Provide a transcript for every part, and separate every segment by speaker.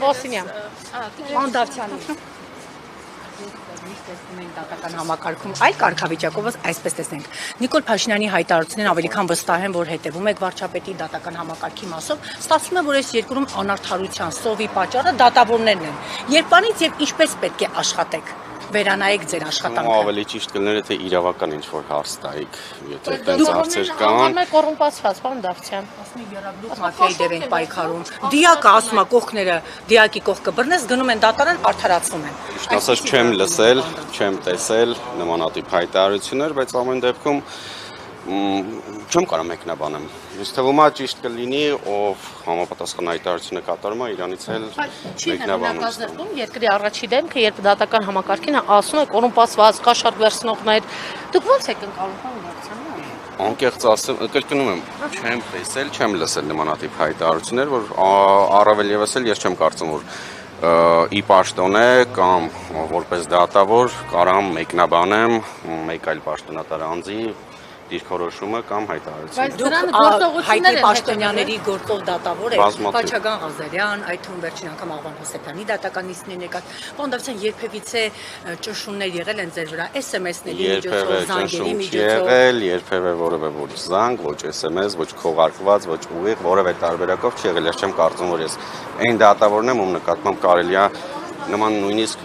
Speaker 1: Բոսինյան։
Speaker 2: Անդավցյանի։ Միշտ տեսնում ենք դատական համակարգում այլ կարգավիճակով այսպես տեսնենք։ Նիկոլ Փաշինյանի հայտարարությունն ավելի քան վստահ են, որ հետևում եք վարչապետի դատական համակարգի մասով, ստացվում է, որ այս երկրում անարդարության սովի պատճառը դատավորներն են։ Երբանից եւ ինչպես պետք է աշխատեք։ Վերանայեք ձեր աշխատանքը։
Speaker 3: Ավելի ճիշտ կլիներ, եթե իրավական ինչ-որ հարց տայիք, եթե այդպես հարցեր կան։
Speaker 1: Կոռումպացված, պարոն Դավթյան։
Speaker 2: Ասում եք երաբլուկ մաֆիայի դեր են պայքարում։ Դիակը ասում է կողքները, դիակի կողքը բռնես գնում են դատարան արդարացում են։
Speaker 3: Ճիշտ ասած չեմ լսել, չեմ տեսել նմանատիպ հայտարարություններ, բայց ամեն դեպքում չեմ կարող մեկնաբանեմ։ Ինձ թվում է ճիշտ կլինի, ով համապատասխան հայտարարությունը կատարում է, իրանից էլ
Speaker 1: մեկնաբանում։ Երկրի առաջի դեմքը, երբ դատական համակարգին ասում է կոռումպացված, կաշառք վերցնողներ, դուք ո՞նց եք ընկալում,
Speaker 3: անկեղծ ասեմ, կրկնում եմ, չեմ տեսել, չեմ լսել նմանատիպ հայտարարություններ, որ առավել եւս էլ ես չեմ կարծում, որ ի պաշտոնե կամ որպես դատավոր կարամ մեկնաբանեմ մեկ այլ պաշտոնատար անձի դիրքորոշումը կամ հայտարարությունը։
Speaker 2: Դուք հայտնի պաշտոնյաների գործող դատավոր եք,
Speaker 3: Բազմաթիվ։
Speaker 2: Խաչագան Ղազարյան, այդ թվում վերջին անգամ Աղվան Հոսեփյանի դատական նիստին եկած։ Պարոն Դավթյան, երբևիցե ճնշումներ եղել են ձեր վրա, SMS-ների միջոցով, զանգերի միջոցով։
Speaker 3: Երբևէ որևէ ոչ զանգ, ոչ SMS, ոչ քողարկված, ոչ ուղիղ, որևէ տարբերակով չի եղել։ Ես չեմ կարծում, որ ես այն դատավորն եմ, ում նկատմամբ կարելի է նման նույնիսկ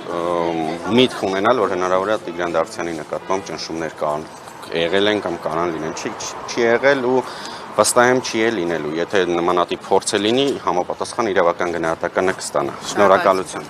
Speaker 3: միտք ունենալ, որ հնարավոր է Տիգրան Դավթյանի նկատմամբ ճնշումներ կան եղել են կամ կանան լինեն, չի եղել ու վստահ եմ չի լինելու, եթե նմանատիպ փորձ լինի, համապատասխան իրավական գնահատականը կստանա։ Շնորհակալություն։